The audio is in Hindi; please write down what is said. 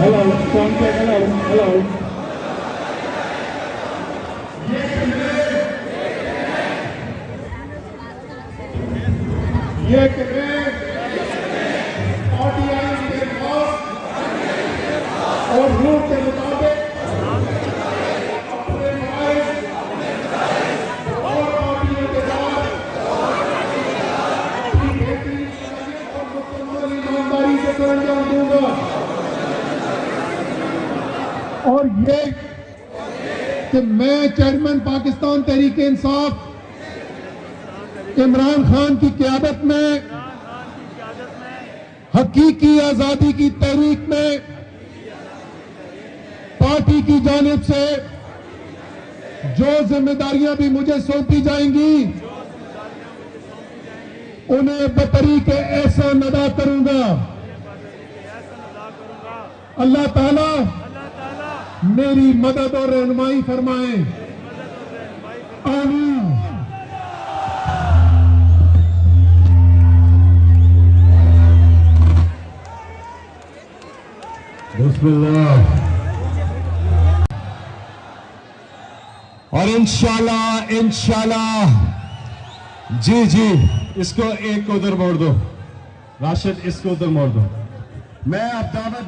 Hello, sound check, hello. ये कमेंट आरटीआई के पास और रूल के मुताबिक अपने न्याय और पार्टियों के साथ अपनी बेहतरीन और मुकम्मल ईमानदारी से अंजाम दूंगा। और ये कि मैं चेयरमैन पाकिस्तान तहरीक इंसाफ इमरान खान की क़यादत में हकीकी आजादी की तहरीक में पार्टी की जानिब से जो जिम्मेदारियां भी मुझे सौंपी जाएंगी उन्हें बतरीक एहसान अदा करूंगा। अल्लाह ताला मेरी मदद और रहनुमाई फरमाए। आमीन। बिस्मिल्लाह। और इंशाल्लाह जी इसको एक को उधर मोड़ दो, राशिद इसको उधर मोड़ दो। मैं अब दावत